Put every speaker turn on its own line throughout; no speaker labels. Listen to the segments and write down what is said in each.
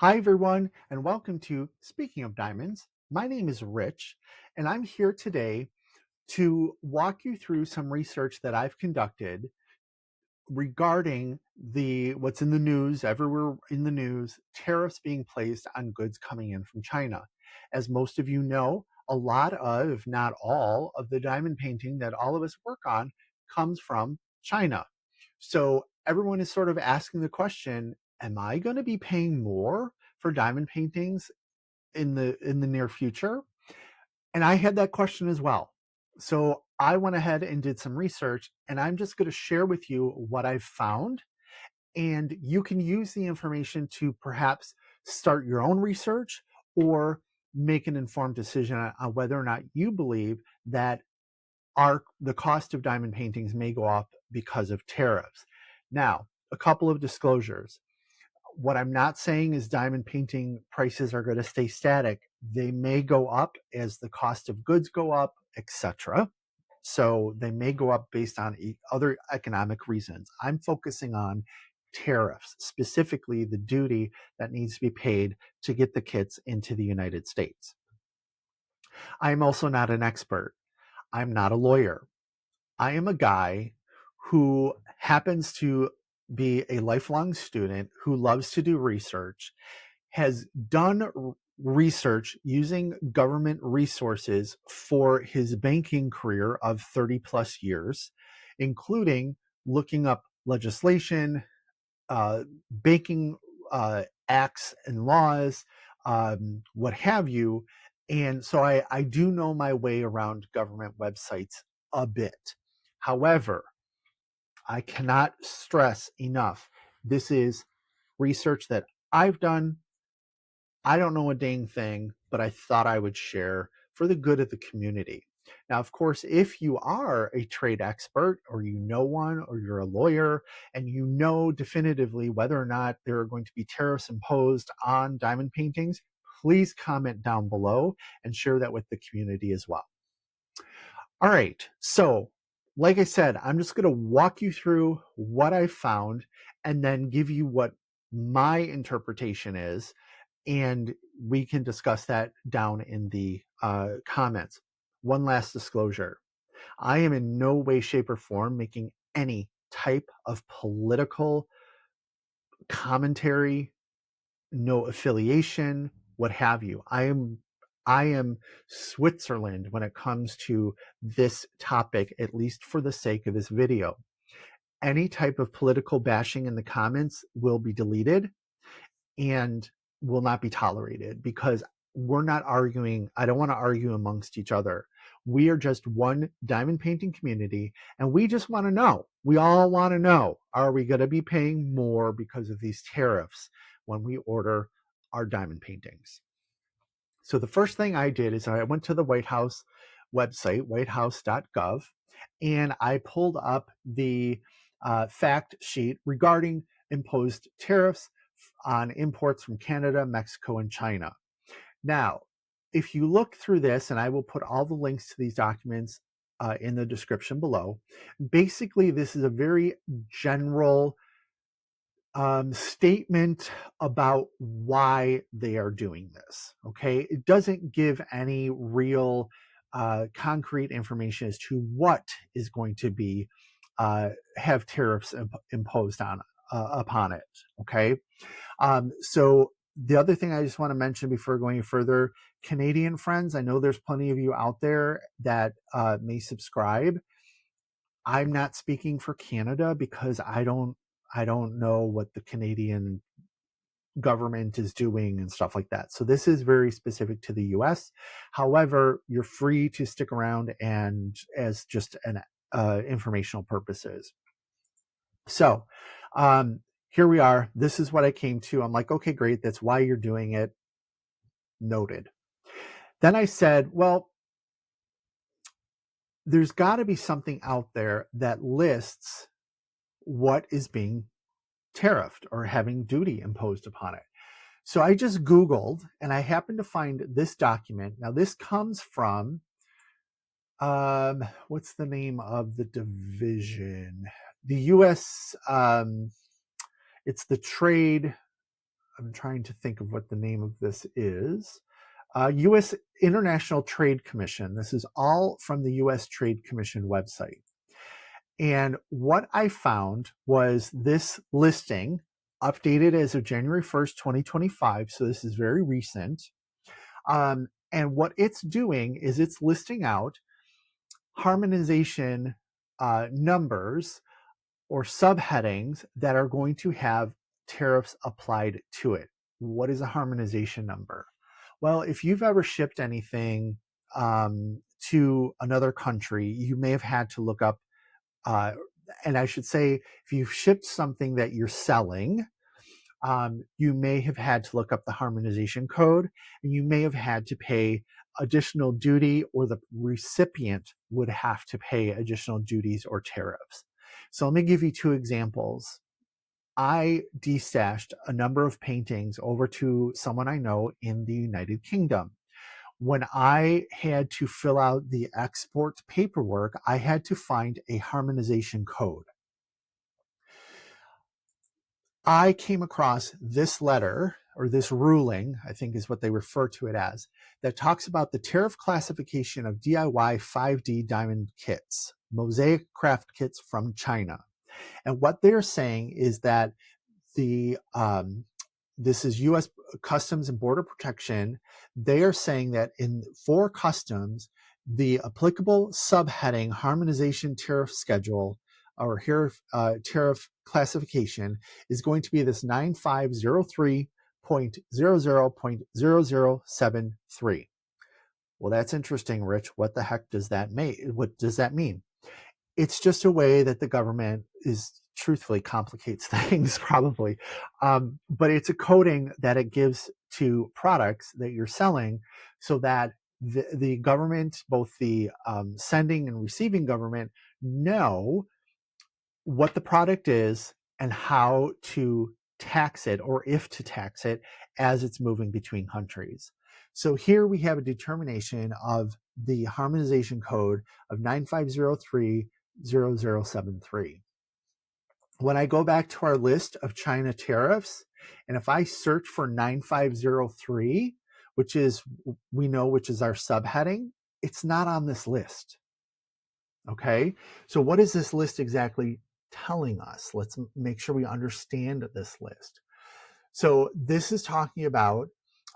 Hi, everyone, and welcome to Speaking of Diamonds. My name is Rich, and I'm here today to walk you through some research that I've conducted regarding the what's in the news, everywhere in the news, tariffs being placed on goods coming in from China. As most of you know, a lot of, if not all, of the diamond painting that all of us work on comes from China. So everyone is sort of asking the question, am I going to be paying more for diamond paintings in the near future? And I had that question as well. So I went ahead and did some research, and I'm just going to share with you what I've found. And you can use the information to perhaps start your own research or make an informed decision on whether or not you believe that the cost of diamond paintings may go up because of tariffs. Now, a couple of disclosures. What I'm not saying is diamond painting prices are going to stay static. They may go up as the cost of goods go up, etc. So they may go up based on other economic reasons. I'm focusing on tariffs, specifically the duty that needs to be paid to get the kits into the United States. I'm also not an expert. I'm not a lawyer. I am a guy who happens to be a lifelong student who loves to do research, has done research using government resources for his banking career of 30 plus years, including looking up legislation, banking acts and laws, what have you. And so I do know my way around government websites a bit. However, I cannot stress enough, this is research that I've done. I don't know a dang thing, but I thought I would share for the good of the community. Now, of course, if you are a trade expert or you know one or you're a lawyer and you know definitively whether or not there are going to be tariffs imposed on diamond paintings, please comment down below and share that with the community as well. All right, so like I said, I'm just going to walk you through what I found and then give you what my interpretation is, and we can discuss that down in the comments. One last disclosure. I am in no way, shape, or form making any type of political commentary, no affiliation, what have you. I am Switzerland when it comes to this topic, at least for the sake of this video. Any type of political bashing in the comments will be deleted and will not be tolerated, because we're not arguing. I don't want to argue amongst each other. We are just one diamond painting community, and we just want to know. We all want to know, are we going to be paying more because of these tariffs when we order our diamond paintings? So the first thing I did is I went to the White House website, whitehouse.gov, and I pulled up the fact sheet regarding imposed tariffs on imports from Canada, Mexico, and China. Now, if you look through this, and I will put all the links to these documents in the description below, basically this is a very general statement about why they are doing this. Okay, it doesn't give any real concrete information as to what is going to be have tariffs imposed on upon it. Okay, so the other thing I just want to mention before going further, Canadian friends, I know there's plenty of you out there that may subscribe. I'm not speaking for Canada because I don't know what the Canadian government is doing and stuff like that. So this is very specific to the US. However, you're free to stick around and as just an informational purposes. So here we are. This is what I came to. I'm like, okay, great. That's why you're doing it. Noted. Then I said, well, there's got to be something out there that lists what is being tariffed or having duty imposed upon it. So I just Googled and I happened to find this document. Now, this comes from, what's the name of the division? The US, it's the trade. I'm trying to think of what the name of this is. U.S. International Trade Commission. This is all from the U.S. Trade Commission website. And what I found was this listing updated as of January 1st, 2025. So this is very recent. And what it's doing is it's listing out harmonization numbers or subheadings that are going to have tariffs applied to it. What is a harmonization number? Well, if you've ever shipped anything to another country, you may have had to look up, and I should say, if you've shipped something that you're selling, you may have had to look up the harmonization code, and you may have had to pay additional duty, or the recipient would have to pay additional duties or tariffs. So let me give you two examples. I destashed a number of paintings over to someone I know in the United Kingdom. When I had to fill out the export paperwork, I had to find a harmonization code. I came across this letter, or this ruling, I think is what they refer to it as, that talks about the tariff classification of DIY 5D diamond kits, mosaic craft kits from China. And what they're saying is that this is U.S. Customs and Border Protection. They are saying that for customs, the applicable subheading harmonization tariff schedule or tariff classification is going to be this 9503.00.0073. Well, that's interesting, Rich. What the heck does that mean? What does that mean? It's just a way that the government truthfully complicates things, probably. But it's a coding that it gives to products that you're selling so that the government, both the sending and receiving government, know what the product is and how to tax it, or if to tax it, as it's moving between countries. So here we have a determination of the harmonization code of 9503.0073. When I go back to our list of China tariffs, and if I search for 9503, which is our subheading, it's not on this list. Okay, so what is this list exactly telling us? Let's make sure we understand this list. So this is talking about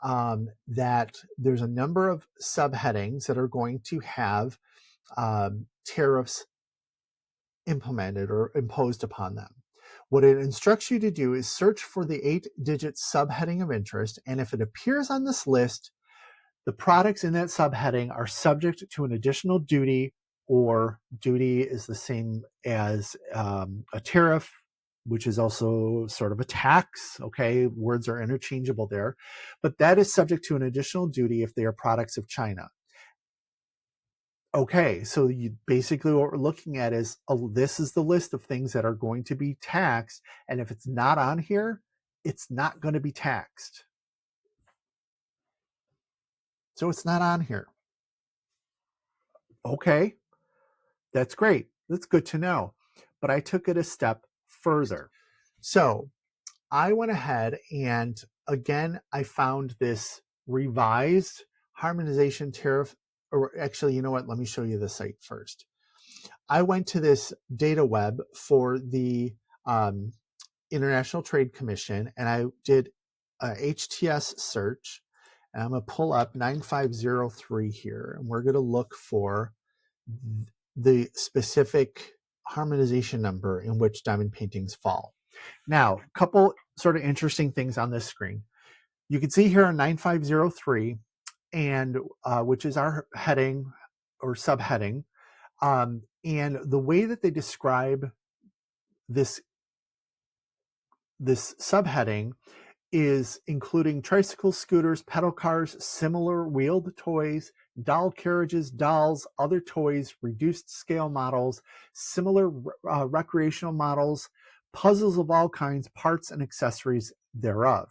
that there's a number of subheadings that are going to have tariffs implemented or imposed upon them. What it instructs you to do is search for the 8-digit subheading of interest, and if it appears on this list, the products in that subheading are subject to an additional duty, or duty is the same as a tariff, which is also sort of a tax. Okay, words are interchangeable there, but that is subject to an additional duty if they are products of China. Okay, so basically what we're looking at is this is the list of things that are going to be taxed, and if it's not on here, it's not going to be taxed. So it's not on here. Okay, that's great. That's good to know. But I took it a step further. So I went ahead and again, I found this revised harmonization tariff, or actually, you know what? Let me show you the site first. I went to this DataWeb for the International Trade Commission, and I did a HTS search, and I'm going to pull up 9503 here, and we're going to look for the specific harmonization number in which diamond paintings fall. Now, a couple sort of interesting things on this screen. You can see here on 9503, and which is our heading or subheading, and the way that they describe this subheading is including tricycles, scooters, pedal cars, similar wheeled toys, doll carriages, dolls, other toys, reduced scale models, similar recreational models, puzzles of all kinds, parts and accessories thereof.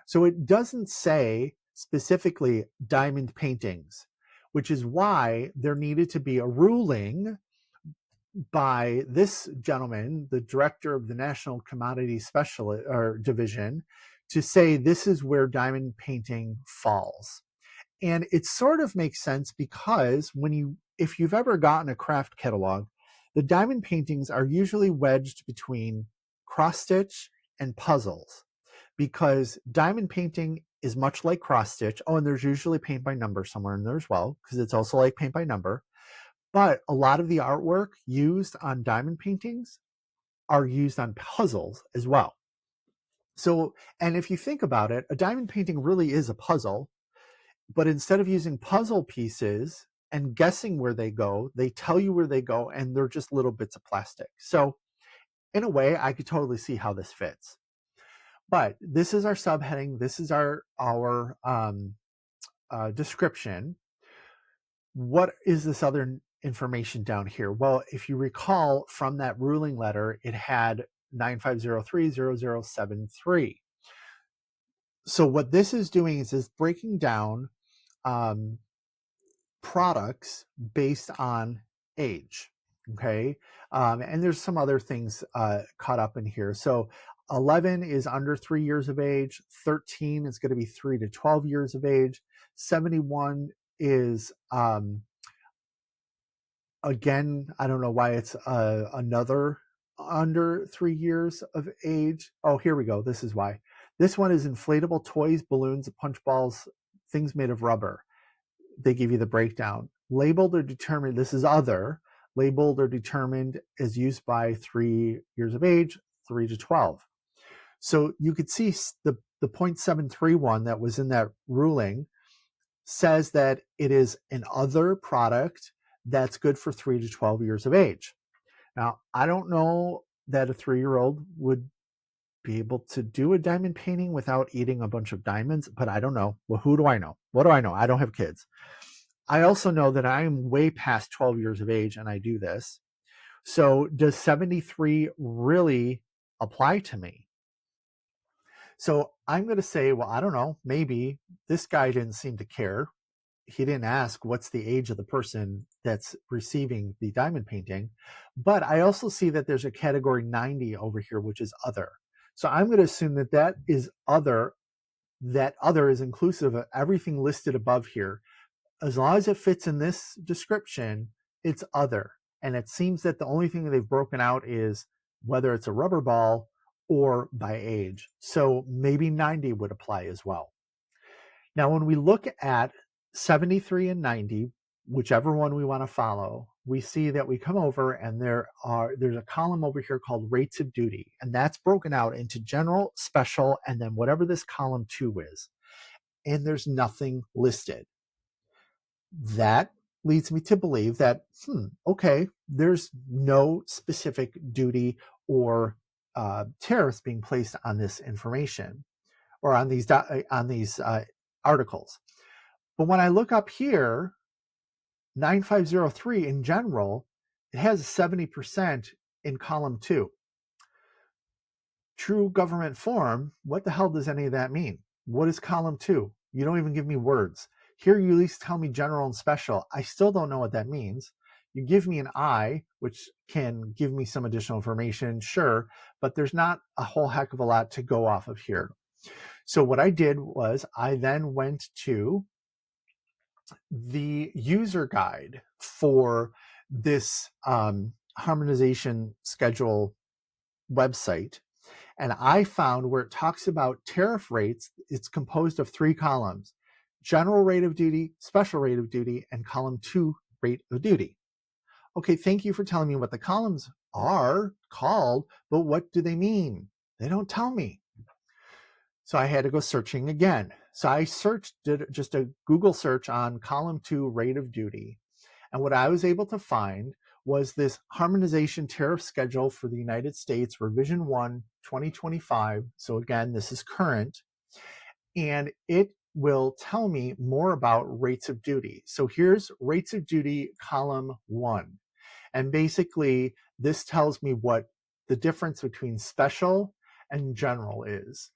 So it doesn't say specifically diamond paintings, which is why there needed to be a ruling by this gentleman, the director of the National Commodity Specialist or Division, to say this is where diamond painting falls. And it sort of makes sense because if you've ever gotten a craft catalog, the diamond paintings are usually wedged between cross stitch and puzzles, because diamond painting is much like cross stitch. Oh, and there's usually paint by number somewhere in there as well, because it's also like paint by number. But a lot of the artwork used on diamond paintings are used on puzzles as well. So, and if you think about it, a diamond painting really is a puzzle, but instead of using puzzle pieces and guessing where they go, they tell you where they go, and they're just little bits of plastic. So in a way, I could totally see how this fits. But this is our subheading. This is our description. What is this other information down here? Well, if you recall from that ruling letter, it had 95030073. So what this is doing is breaking down products based on age. Okay. And there's some other things caught up in here. So 11 is under 3 years of age. 13 is going to be 3 to 12 years of age. 71 is, again, I don't know why it's another under 3 years of age. Oh, here we go. This is why. This one is inflatable toys, balloons, punch balls, things made of rubber. They give you the breakdown. Labeled or determined, this is other, labeled or determined is used by 3 years of age, 3 to 12. So you could see the 0.731 that was in that ruling says that it is an other product that's good for 3 to 12 years of age. Now, I don't know that a 3-year-old would be able to do a diamond painting without eating a bunch of diamonds, but I don't know. Well, who do I know? What do I know? I don't have kids. I also know that I am way past 12 years of age and I do this. So does 73 really apply to me? So I'm going to say, well, I don't know. Maybe this guy didn't seem to care. He didn't ask what's the age of the person that's receiving the diamond painting. But I also see that there's a category 90 over here, which is other. So I'm going to assume that that is other. That other is inclusive of everything listed above here. As long as it fits in this description, it's other. And it seems that the only thing that they've broken out is whether it's a rubber ball or by age. So maybe 90 would apply as well. Now, when we look at 73 and 90, whichever one we want to follow, we see that we come over and there's a column over here called rates of duty. And that's broken out into general, special, and then whatever this column 2 is. And there's nothing listed. That leads me to believe that, okay, there's no specific duty or tariffs being placed on this information or on these articles. But when I look up here, 9503 in general, it has 70% in column 2. True government form, what the hell does any of that mean? What is column 2? You don't even give me words. Here you at least tell me general and special. I still don't know what that means. You give me an I, which can give me some additional information, sure, but there's not a whole heck of a lot to go off of here. So what I did was I then went to the user guide for this harmonization schedule website, and I found where it talks about tariff rates, it's composed of 3 columns: general rate of duty, special rate of duty, and column 2 rate of duty. Okay, thank you for telling me what the columns are called, but what do they mean? They don't tell me. So I had to go searching again. So I did just a Google search on column 2 rate of duty. And what I was able to find was this harmonization tariff schedule for the United States, revision 1, 2025. So again, this is current. And it will tell me more about rates of duty. So here's rates of duty column 1. And basically, this tells me what the difference between special and general is.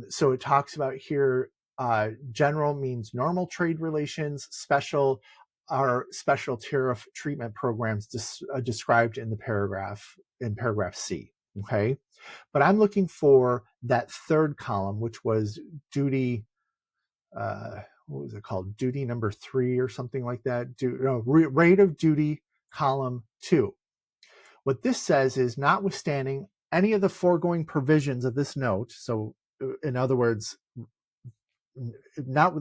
So it talks about here, general means normal trade relations, special are special tariff treatment programs described in paragraph C. Okay. But I'm looking for that third column, which was duty, what was it called? Duty number 3 or something like that. Rate of duty column 2. What this says is, notwithstanding any of the foregoing provisions of this note, so in other words, not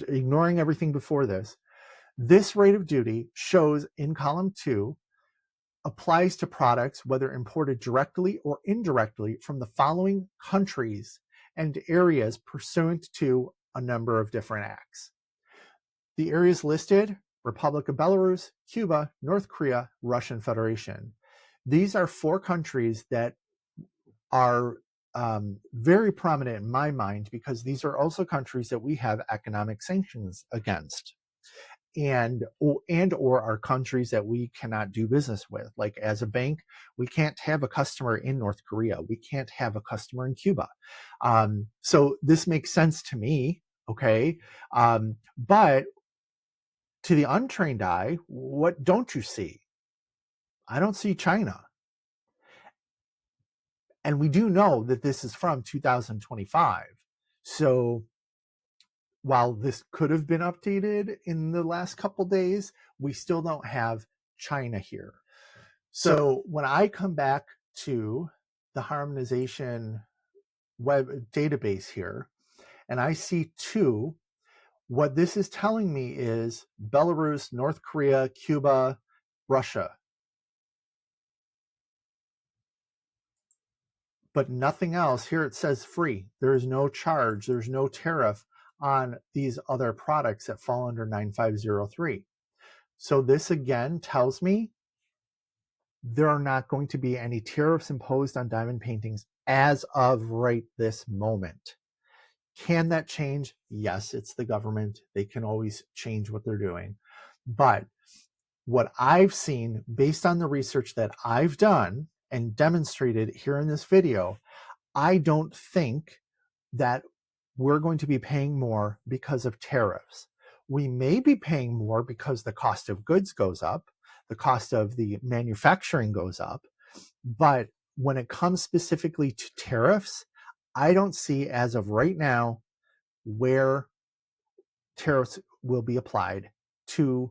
ignoring everything before this rate of duty shows in column 2 applies to products whether imported directly or indirectly from the following countries and areas pursuant to a number of different acts. The areas listed: Republic of Belarus, Cuba, North Korea, Russian Federation. These are 4 countries that are very prominent in my mind, because these are also countries that we have economic sanctions against, and or are countries that we cannot do business with. Like, as a bank, we can't have a customer in North Korea. We can't have a customer in Cuba. So this makes sense to me, okay? But to the untrained eye, what don't you see? I don't see China. And we do know that this is from 2025. So while this could have been updated in the last couple days, we still don't have China here. So when I come back to the harmonization web database here, and I see 2, what this is telling me is Belarus, North Korea, Cuba, Russia. But nothing else. Here it says free. There is no charge. There's no tariff on these other products that fall under 9503. So this again tells me there are not going to be any tariffs imposed on diamond paintings as of right this moment. Can that change? Yes, it's the government. They can always change what they're doing. But what I've seen, based on the research that I've done and demonstrated here in this video, I don't think that we're going to be paying more because of tariffs. We may be paying more because the cost of goods goes up, the cost of the manufacturing goes up. But when it comes specifically to tariffs, I don't see as of right now where tariffs will be applied to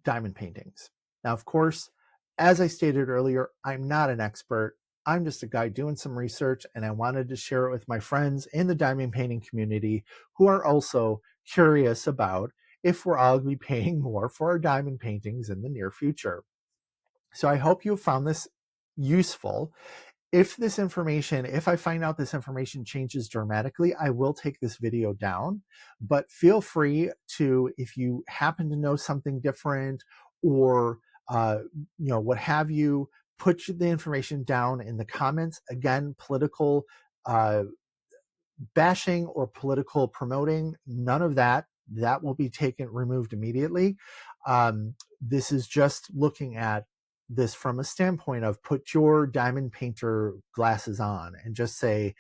diamond paintings. Now, of course, as I stated earlier, I'm not an expert. I'm just a guy doing some research, and I wanted to share it with my friends in the diamond painting community who are also curious about if we're all going to be paying more for our diamond paintings in the near future. So I hope you found this useful. If I find out this information changes dramatically, I will take this video down. But feel free to, if you happen to know something different, or what have you, put the information down in the comments. Again, political bashing or political promoting, none of that. That will be removed immediately. This is just looking at this from a standpoint of, put your diamond painter glasses on and just say,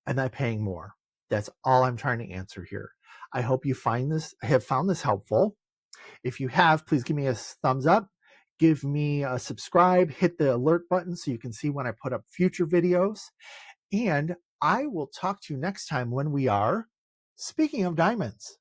am I paying more? That's all I'm trying to answer here. I hope you have found this helpful. If you have, please give me a thumbs up, give me a subscribe, hit the alert button so you can see when I put up future videos. And I will talk to you next time when we are speaking of diamonds.